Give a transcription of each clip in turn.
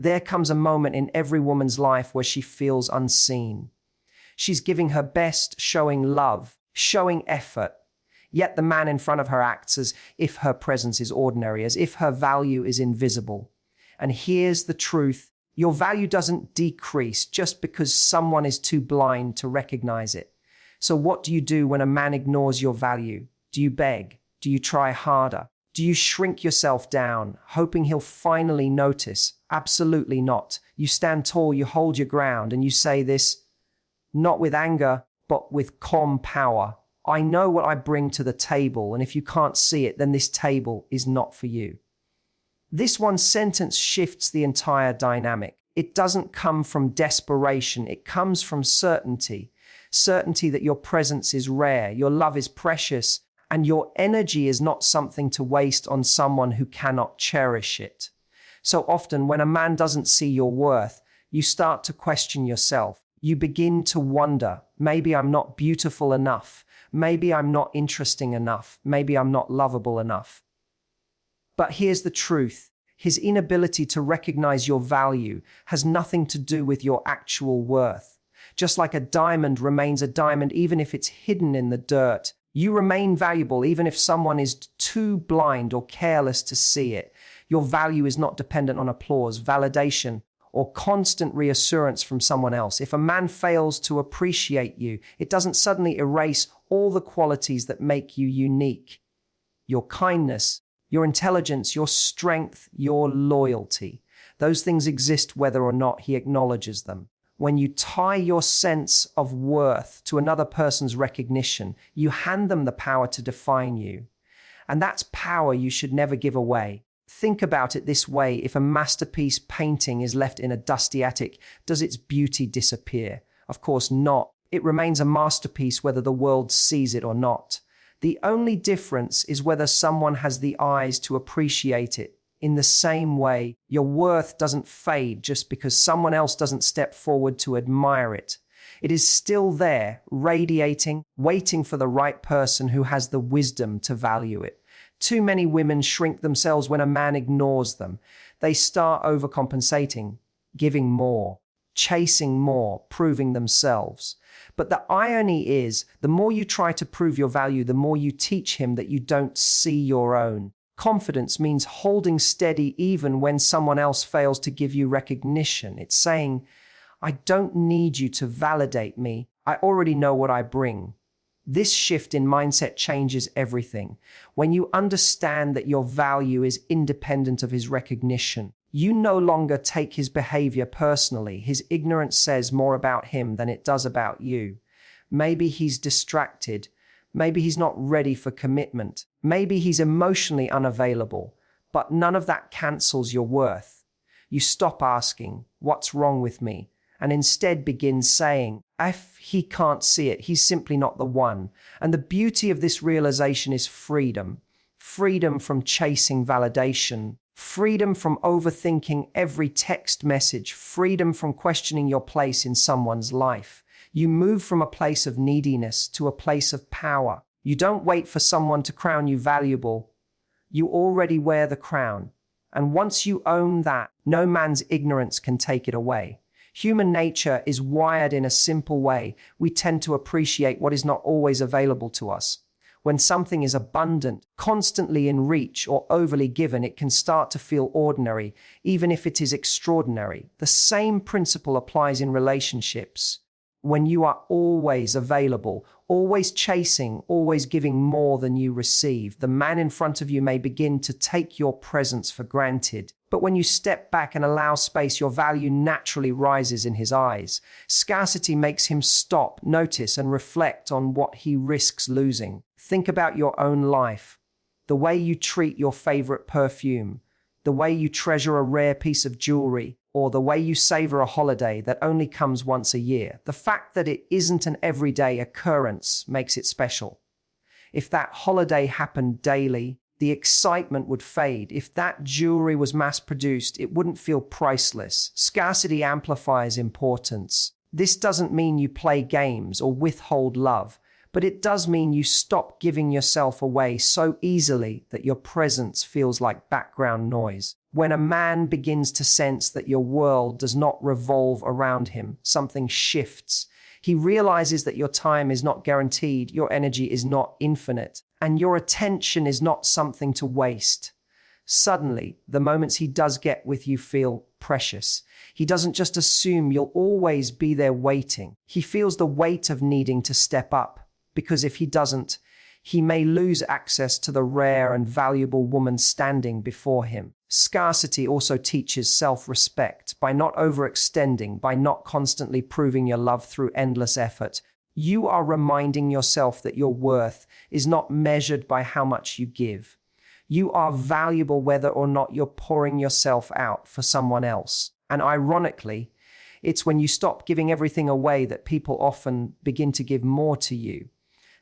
There comes a moment in every woman's life where she feels unseen. She's giving her best, showing love, showing effort. Yet the man in front of her acts as if her presence is ordinary, as if her value is invisible. And here's the truth. Your value doesn't decrease just because someone is too blind to recognize it. So what do you do when a man ignores your value? Do you beg? Do you try harder? Do you shrink yourself down, hoping he'll finally notice? Absolutely not. You stand tall, you hold your ground, and you say this, not with anger, but with calm power. I know what I bring to the table, and if you can't see it, then this table is not for you. This one sentence shifts the entire dynamic. It doesn't come from desperation. It comes from certainty. Certainty that your presence is rare, your love is precious, and your energy is not something to waste on someone who cannot cherish it. So often, when a man doesn't see your worth, you start to question yourself. You begin to wonder, maybe I'm not beautiful enough. Maybe I'm not interesting enough. Maybe I'm not lovable enough. But here's the truth. His inability to recognize your value has nothing to do with your actual worth. Just like a diamond remains a diamond even if it's hidden in the dirt, you remain valuable even if someone is too blind or careless to see it. Your value is not dependent on applause, validation, or constant reassurance from someone else. If a man fails to appreciate you, it doesn't suddenly erase all the qualities that make you unique. Your kindness, your intelligence, your strength, your loyalty. Those things exist whether or not he acknowledges them. When you tie your sense of worth to another person's recognition, you hand them the power to define you. And that's power you should never give away. Think about it this way. If a masterpiece painting is left in a dusty attic, does its beauty disappear? Of course not. It remains a masterpiece whether the world sees it or not. The only difference is whether someone has the eyes to appreciate it. In the same way, your worth doesn't fade just because someone else doesn't step forward to admire it. It is still there, radiating, waiting for the right person who has the wisdom to value it. Too many women shrink themselves when a man ignores them. They start overcompensating, giving more, chasing more, proving themselves. But the irony is, the more you try to prove your value, the more you teach him that you don't see your own. Confidence means holding steady even when someone else fails to give you recognition. It's saying, I don't need you to validate me. I already know what I bring. This shift in mindset changes everything. When you understand that your value is independent of his recognition, you no longer take his behavior personally. His ignorance says more about him than it does about you. Maybe he's distracted. Maybe he's not ready for commitment. Maybe he's emotionally unavailable. But none of that cancels your worth. You stop asking, what's wrong with me? And instead begin saying, if he can't see it, he's simply not the one. And the beauty of this realization is freedom. Freedom from chasing validation. Freedom from overthinking every text message. Freedom from questioning your place in someone's life. You move from a place of neediness to a place of power. You don't wait for someone to crown you valuable. You already wear the crown. And once you own that, no man's ignorance can take it away. Human nature is wired in a simple way. We tend to appreciate what is not always available to us. When something is abundant, constantly in reach, or overly given, it can start to feel ordinary, even if it is extraordinary. The same principle applies in relationships. When you are always available, always chasing, always giving more than you receive, the man in front of you may begin to take your presence for granted. But when you step back and allow space, your value naturally rises in his eyes. Scarcity makes him stop, notice, and reflect on what he risks losing. Think about your own life, the way you treat your favorite perfume, the way you treasure a rare piece of jewelry, or the way you savor a holiday that only comes once a year. The fact that it isn't an everyday occurrence makes it special. If that holiday happened daily, the excitement would fade. If that jewelry was mass-produced, it wouldn't feel priceless. Scarcity amplifies importance. This doesn't mean you play games or withhold love, But it does mean you stop giving yourself away so easily that your presence feels like background noise. When a man begins to sense that your world does not revolve around him, something shifts. He realizes that your time is not guaranteed, your energy is not infinite, and your attention is not something to waste. Suddenly, the moments he does get with you feel precious. He doesn't just assume you'll always be there waiting. He feels the weight of needing to step up, because if he doesn't, he may lose access to the rare and valuable woman standing before him. Scarcity also teaches self-respect. By not overextending, by not constantly proving your love through endless effort, you are reminding yourself that your worth is not measured by how much you give. You are valuable whether or not you're pouring yourself out for someone else. And ironically, it's when you stop giving everything away that people often begin to give more to you.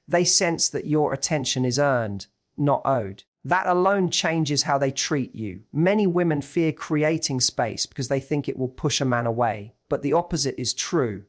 They sense that your attention is earned, not owed. That alone changes how they treat you. Many women fear creating space because they think it will push a man away. But the opposite is true.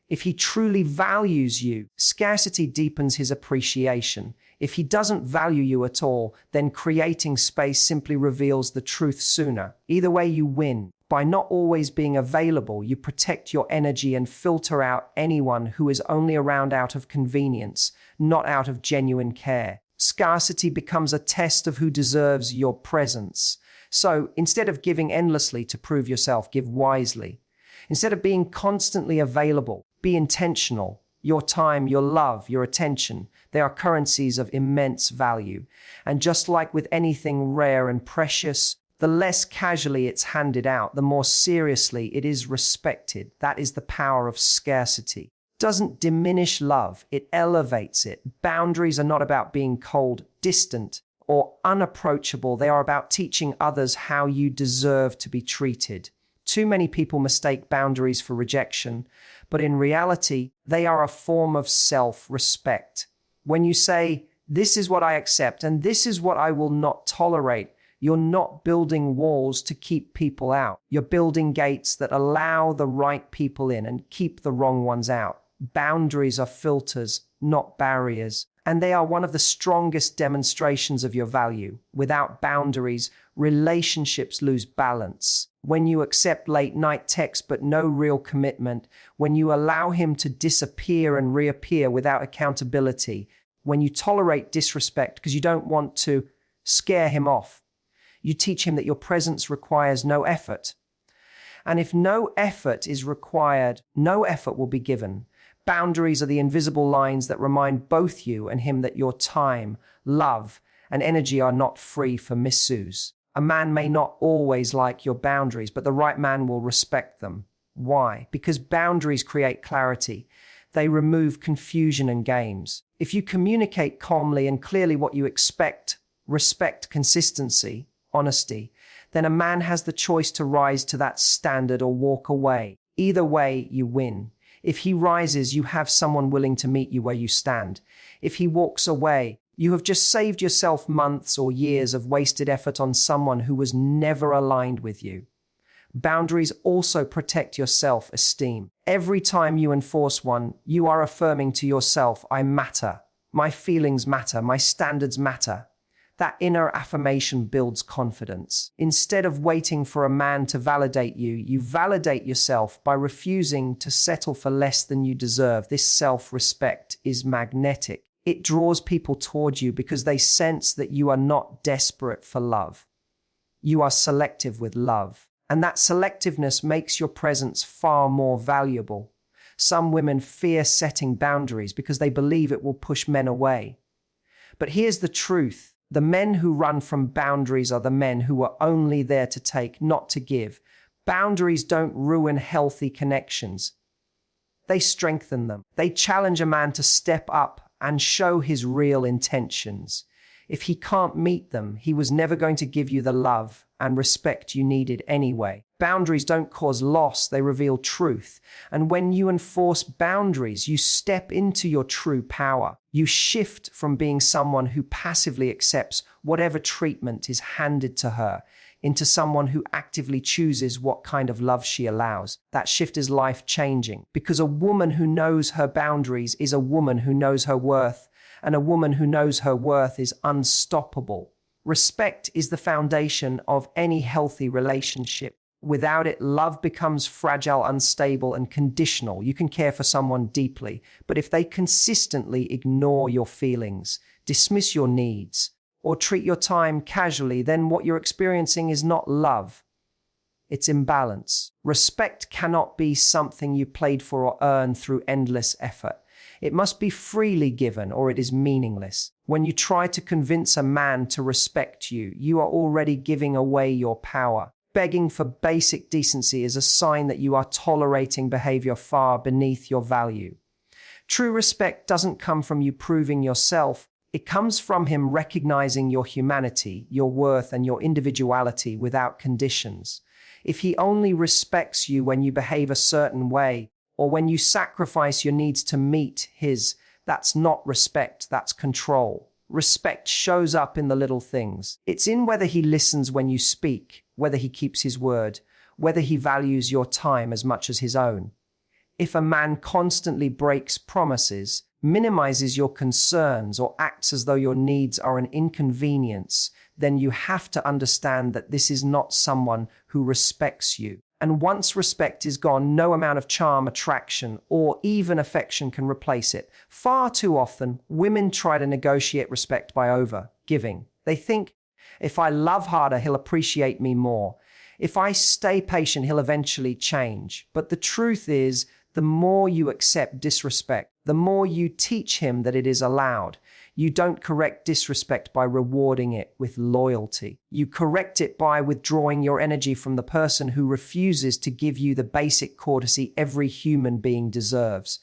If he truly values you, scarcity deepens his appreciation. If he doesn't value you at all, then creating space simply reveals the truth sooner. Either way, you win. By not always being available, you protect your energy and filter out anyone who is only around out of convenience, not out of genuine care. Scarcity becomes a test of who deserves your presence. So instead of giving endlessly to prove yourself, give wisely. Instead of being constantly available, be intentional. Your time, your love, your attention, they are currencies of immense value. And just like with anything rare and precious, the less casually it's handed out, the more seriously it is respected. That is the power of scarcity. It doesn't diminish love, it elevates it. Boundaries are not about being cold, distant, or unapproachable. They are about teaching others how you deserve to be treated. Too many people mistake boundaries for rejection, but in reality, they are a form of self-respect. When you say, "This is what I accept and this is what I will not tolerate," you're not building walls to keep people out. You're building gates that allow the right people in and keep the wrong ones out. Boundaries are filters, not barriers. And they are one of the strongest demonstrations of your value. Without boundaries, relationships lose balance. When you accept late-night texts but no real commitment, when you allow him to disappear and reappear without accountability, when you tolerate disrespect because you don't want to scare him off, you teach him that your presence requires no effort. And if no effort is required, no effort will be given. Boundaries are the invisible lines that remind both you and him that your time, love, and energy are not free for misuse. A man may not always like your boundaries, but the right man will respect them. Why? Because boundaries create clarity. They remove confusion and games. If you communicate calmly and clearly what you expect, respect consistency, honesty, then a man has the choice to rise to that standard or walk away. Either way, you win. If he rises, you have someone willing to meet you where you stand. If he walks away, you have just saved yourself months or years of wasted effort on someone who was never aligned with you. Boundaries also protect your self-esteem. Every time you enforce one, you are affirming to yourself, "I matter. My feelings matter. My standards matter." That inner affirmation builds confidence. Instead of waiting for a man to validate you, you validate yourself by refusing to settle for less than you deserve. This self-respect is magnetic. It draws people toward you because they sense that you are not desperate for love. You are selective with love. And that selectiveness makes your presence far more valuable. Some women fear setting boundaries because they believe it will push men away. But here's the truth. The men who run from boundaries are the men who are only there to take, not to give. Boundaries don't ruin healthy connections. They strengthen them. They challenge a man to step up and show his real intentions. If he can't meet them, he was never going to give you the love and respect you needed anyway. Boundaries don't cause loss, they reveal truth. And when you enforce boundaries, you step into your true power. You shift from being someone who passively accepts whatever treatment is handed to her. into someone who actively chooses what kind of love she allows. That shift is life-changing, because a woman who knows her boundaries is a woman who knows her worth, and a woman who knows her worth is unstoppable. Respect is the foundation of any healthy relationship. Without it, love becomes fragile, unstable, and conditional. You can care for someone deeply, but if they consistently ignore your feelings, dismiss your needs, or treat your time casually, then what you're experiencing is not love. It's imbalance. Respect cannot be something you played for or earned through endless effort. It must be freely given, or it is meaningless. When you try to convince a man to respect you, you are already giving away your power. Begging for basic decency is a sign that you are tolerating behavior far beneath your value. True respect doesn't come from you proving yourself. It comes from him recognizing your humanity, your worth, and your individuality without conditions. If he only respects you when you behave a certain way, or when you sacrifice your needs to meet his, that's not respect, that's control. Respect shows up in the little things. It's in whether he listens when you speak, whether he keeps his word, whether he values your time as much as his own. If a man constantly breaks promises, minimizes your concerns, or acts as though your needs are an inconvenience, then you have to understand that this is not someone who respects you. And once respect is gone, no amount of charm, attraction, or even affection can replace it. Far too often, women try to negotiate respect by over-giving. They think, if I love harder, he'll appreciate me more. If I stay patient, he'll eventually change. But the truth is, the more you accept disrespect, the more you teach him that it is allowed. You don't correct disrespect by rewarding it with loyalty. You correct it by withdrawing your energy from the person who refuses to give you the basic courtesy every human being deserves.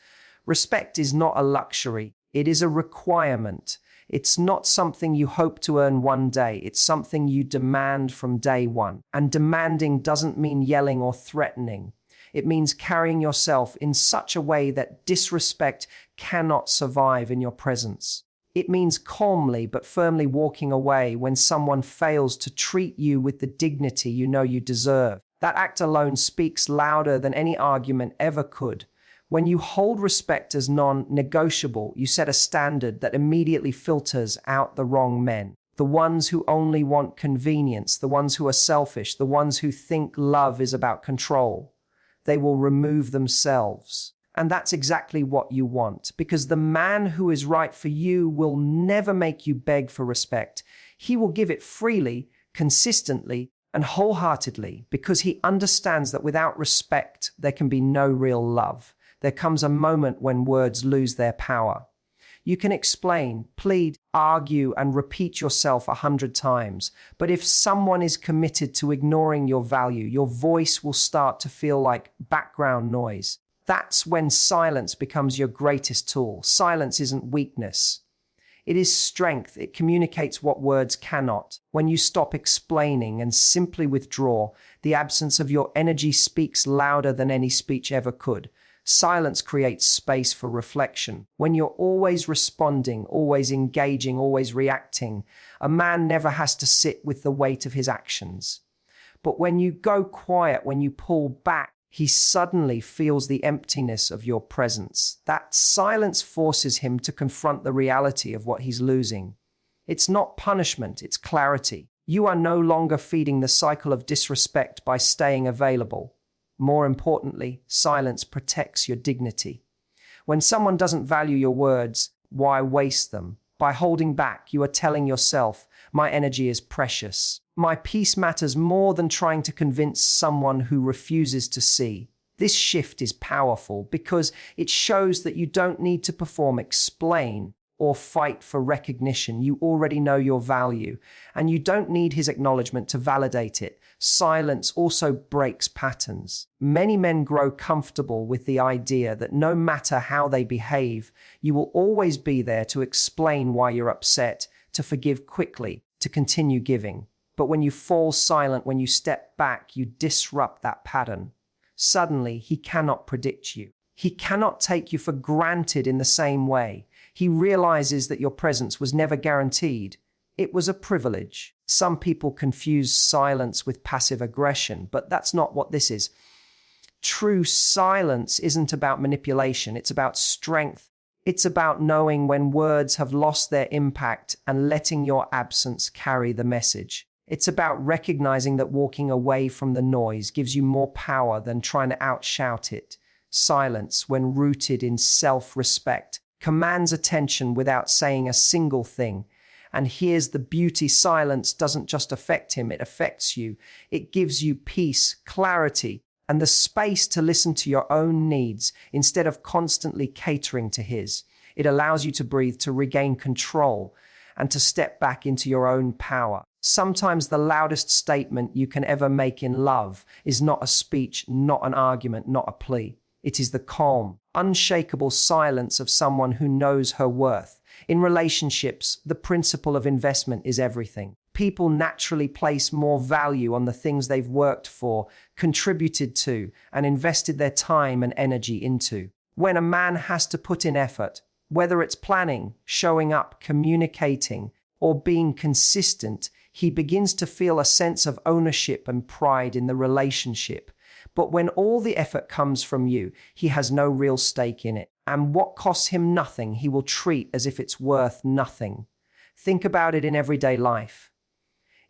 Respect is not a luxury. It is a requirement. It's not something you hope to earn one day. It's something you demand from day one. And demanding doesn't mean yelling or threatening. It means carrying yourself in such a way that disrespect cannot survive in your presence. It means calmly but firmly walking away when someone fails to treat you with the dignity you know you deserve. That act alone speaks louder than any argument ever could. When you hold respect as non-negotiable, you set a standard that immediately filters out the wrong men. The ones who only want convenience, the ones who are selfish, the ones who think love is about control. They will remove themselves. And that's exactly what you want, because the man who is right for you will never make you beg for respect. He will give it freely, consistently, and wholeheartedly, because he understands that without respect, there can be no real love. There comes a moment when words lose their power. You can explain, plead, argue, and repeat yourself 100 times. But if someone is committed to ignoring your value, your voice will start to feel like background noise. That's when silence becomes your greatest tool. Silence isn't weakness. It is strength. It communicates what words cannot. When you stop explaining and simply withdraw, the absence of your energy speaks louder than any speech ever could. Silence creates space for reflection. When you're always responding, always engaging, always reacting, a man never has to sit with the weight of his actions. But when you go quiet, when you pull back, he suddenly feels the emptiness of your presence. That silence forces him to confront the reality of what he's losing. It's not punishment, it's clarity. You are no longer feeding the cycle of disrespect by staying available. More importantly, silence protects your dignity. When someone doesn't value your words, why waste them? By holding back, you are telling yourself, my energy is precious. My peace matters more than trying to convince someone who refuses to see. This shift is powerful because it shows that you don't need to perform, explain, or fight for recognition. You already know your value, and you don't need his acknowledgement to validate it. Silence also breaks patterns. Many men grow comfortable with the idea that no matter how they behave, you will always be there to explain why you're upset, to forgive quickly, to continue giving. But when you fall silent, when you step back, you disrupt that pattern. Suddenly, he cannot predict you. He cannot take you for granted in the same way. He realizes that your presence was never guaranteed. It was a privilege. Some people confuse silence with passive aggression, but that's not what this is. True silence isn't about manipulation, it's about strength. It's about knowing when words have lost their impact and letting your absence carry the message. It's about recognizing that walking away from the noise gives you more power than trying to outshout it. Silence, when rooted in self-respect, commands attention without saying a single thing. And here's the beauty: silence doesn't just affect him, it affects you. It gives you peace, clarity, and the space to listen to your own needs instead of constantly catering to his. It allows you to breathe, to regain control, and to step back into your own power. Sometimes the loudest statement you can ever make in love is not a speech, not an argument, not a plea. It is the calm, unshakable silence of someone who knows her worth. In relationships, the principle of investment is everything. People naturally place more value on the things they've worked for, contributed to, and invested their time and energy into. When a man has to put in effort, whether it's planning, showing up, communicating, or being consistent, he begins to feel a sense of ownership and pride in the relationship. But when all the effort comes from you, he has no real stake in it. And what costs him nothing, he will treat as if it's worth nothing. Think about it in everyday life.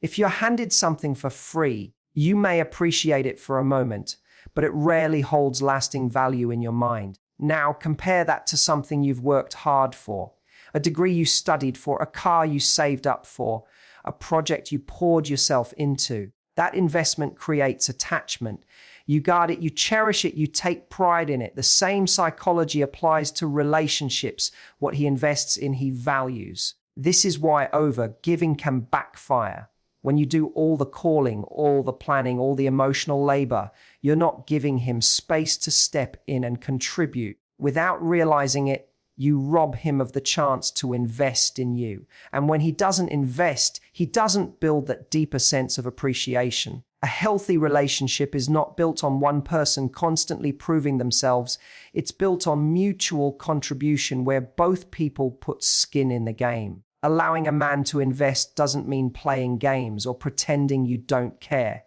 If you're handed something for free, you may appreciate it for a moment, but it rarely holds lasting value in your mind. Now compare that to something you've worked hard for, a degree you studied for, a car you saved up for, a project you poured yourself into. That investment creates attachment. You guard it, you cherish it, you take pride in it. The same psychology applies to relationships. What he invests in, he values. This is why over-giving can backfire. When you do all the calling, all the planning, all the emotional labor, you're not giving him space to step in and contribute. Without realizing it, you rob him of the chance to invest in you. And when he doesn't invest, he doesn't build that deeper sense of appreciation. A healthy relationship is not built on one person constantly proving themselves. It's built on mutual contribution where both people put skin in the game. Allowing a man to invest doesn't mean playing games or pretending you don't care.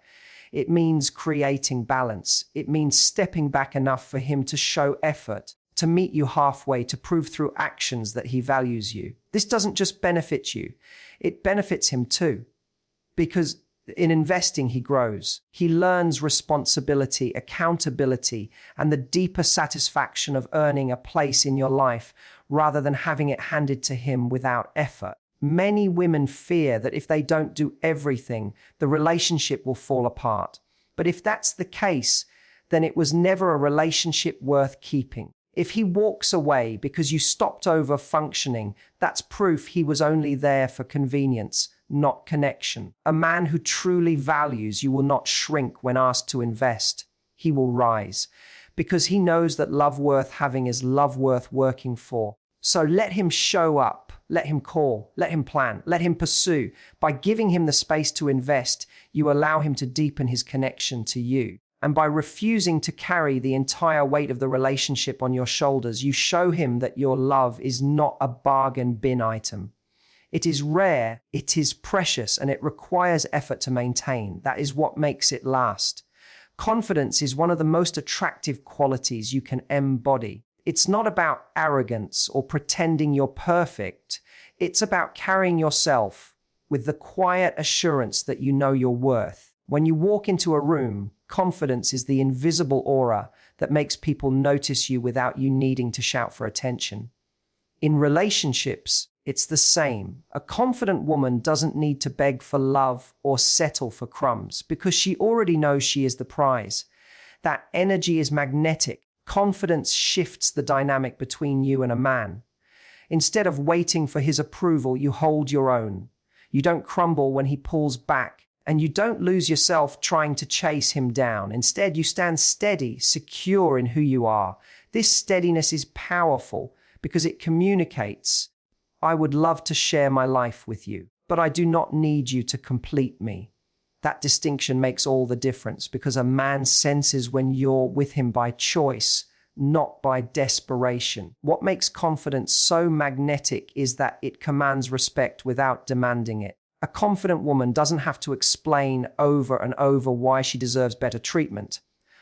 It means creating balance. It means stepping back enough for him to show effort, to meet you halfway, to prove through actions that he values you. This doesn't just benefit you, it benefits him too. Because in investing, he grows. He learns responsibility, accountability, and the deeper satisfaction of earning a place in your life rather than having it handed to him without effort. Many women fear that if they don't do everything, the relationship will fall apart. But if that's the case, then it was never a relationship worth keeping. If he walks away because you stopped over functioning, that's proof he was only there for convenience, not connection. A man who truly values you will not shrink when asked to invest. He will rise, because he knows that love worth having is love worth working for. So let him show up, let him call, let him plan, let him pursue. By giving him the space to invest, you allow him to deepen his connection to you. And by refusing to carry the entire weight of the relationship on your shoulders, you show him that your love is not a bargain bin item. It is rare, it is precious, and it requires effort to maintain. That is what makes it last. Confidence is one of the most attractive qualities you can embody. It's not about arrogance or pretending you're perfect. It's about carrying yourself with the quiet assurance that you know your worth. When you walk into a room, confidence is the invisible aura that makes people notice you without you needing to shout for attention. In relationships, it's the same. A confident woman doesn't need to beg for love or settle for crumbs because she already knows she is the prize. That energy is magnetic. Confidence shifts the dynamic between you and a man. Instead of waiting for his approval, you hold your own. You don't crumble when he pulls back, and you don't lose yourself trying to chase him down. Instead, you stand steady, secure in who you are. This steadiness is powerful because it communicates, I would love to share my life with you, but I do not need you to complete me. That distinction makes all the difference because a man senses when you're with him by choice, not by desperation. What makes confidence so magnetic is that it commands respect without demanding it. A confident woman doesn't have to explain over and over why she deserves better treatment.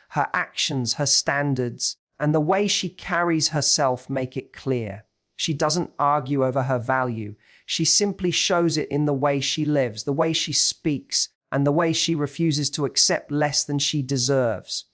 Her actions, her standards, and the way she carries herself make it clear. She doesn't argue over her value. She simply shows it in the way she lives, the way she speaks, and the way she refuses to accept less than she deserves.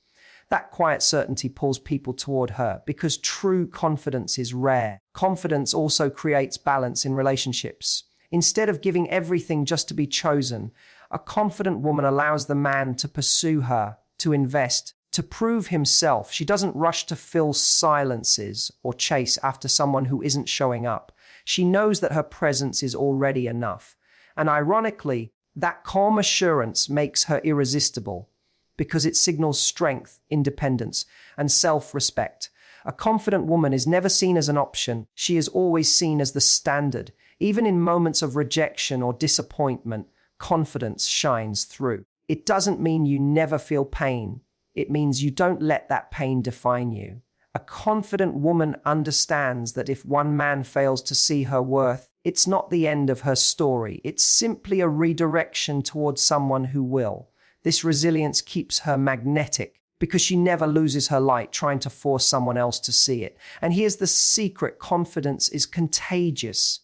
That quiet certainty pulls people toward her because true confidence is rare. Confidence also creates balance in relationships. Instead of giving everything just to be chosen, a confident woman allows the man to pursue her, to invest, to prove himself. She doesn't rush to fill silences or chase after someone who isn't showing up. She knows that her presence is already enough. And ironically, that calm assurance makes her irresistible because it signals strength, independence, and self-respect. A confident woman is never seen as an option. She is always seen as the standard. Even in moments of rejection or disappointment, confidence shines through. It doesn't mean you never feel pain. It means you don't let that pain define you. A confident woman understands that if one man fails to see her worth, it's not the end of her story. It's simply a redirection towards someone who will. This resilience keeps her magnetic because she never loses her light trying to force someone else to see it. And here's the secret: confidence is contagious.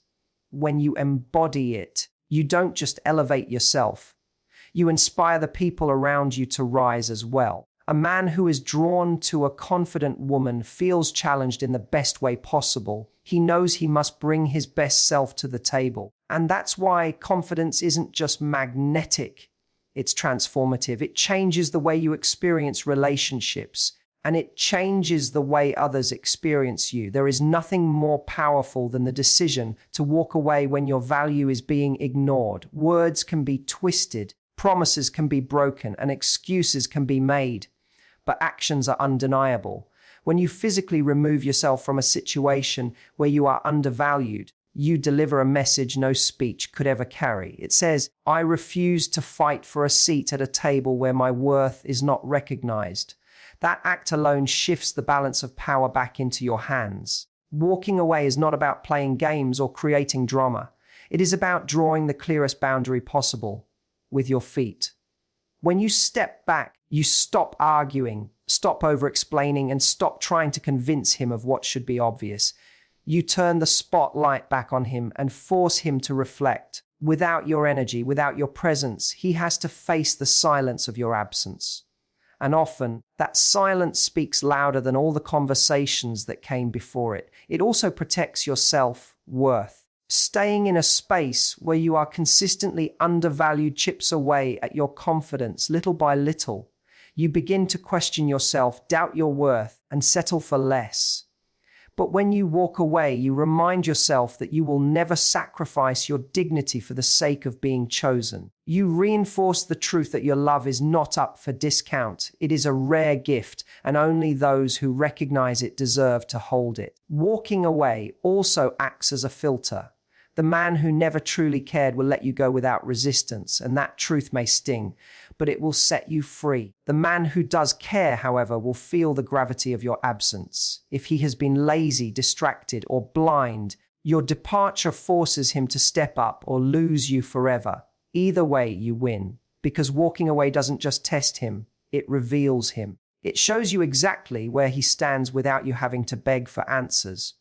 When you embody it, you don't just elevate yourself. You inspire the people around you to rise as well. A man who is drawn to a confident woman feels challenged in the best way possible. He knows he must bring his best self to the table. And that's why confidence isn't just magnetic, it's transformative. It changes the way you experience relationships, and it changes the way others experience you. There is nothing more powerful than the decision to walk away when your value is being ignored. Words can be twisted, promises can be broken, and excuses can be made, but actions are undeniable. When you physically remove yourself from a situation where you are undervalued, you deliver a message no speech could ever carry. It says, "I refuse to fight for a seat at a table where my worth is not recognized." That act alone shifts the balance of power back into your hands. Walking away is not about playing games or creating drama. It is about drawing the clearest boundary possible with your feet. When you step back, you stop arguing, stop over-explaining, and stop trying to convince him of what should be obvious. You turn the spotlight back on him and force him to reflect. Without your energy, without your presence, he has to face the silence of your absence. And often, that silence speaks louder than all the conversations that came before it. It also protects your self-worth. Staying in a space where you are consistently undervalued chips away at your confidence little by little. You begin to question yourself, doubt your worth, and settle for less. But when you walk away, you remind yourself that you will never sacrifice your dignity for the sake of being chosen. You reinforce the truth that your love is not up for discount. It is a rare gift, and only those who recognize it deserve to hold it. Walking away also acts as a filter. The man who never truly cared will let you go without resistance, and that truth may sting, but it will set you free. The man who does care, however, will feel the gravity of your absence. If he has been lazy, distracted, or blind, your departure forces him to step up or lose you forever. Either way, you win, because walking away doesn't just test him, it reveals him. It shows you exactly where he stands without you having to beg for answers.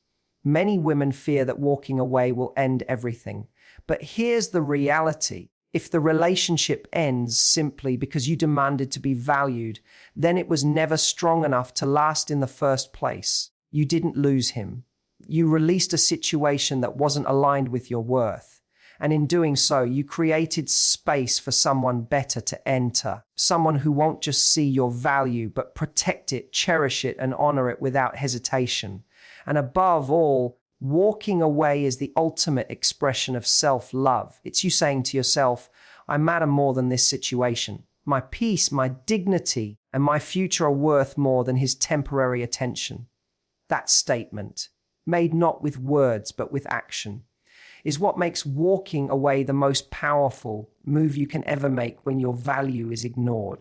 Many women fear that walking away will end everything. But here's the reality. If the relationship ends simply because you demanded to be valued, then it was never strong enough to last in the first place. You didn't lose him. You released a situation that wasn't aligned with your worth. And in doing so, you created space for someone better to enter. Someone who won't just see your value, but protect it, cherish it, and honor it without hesitation. And above all, walking away is the ultimate expression of self-love. It's you saying to yourself, I matter more than this situation. My peace, my dignity, and my future are worth more than his temporary attention. That statement, made not with words but with action, is what makes walking away the most powerful move you can ever make when your value is ignored.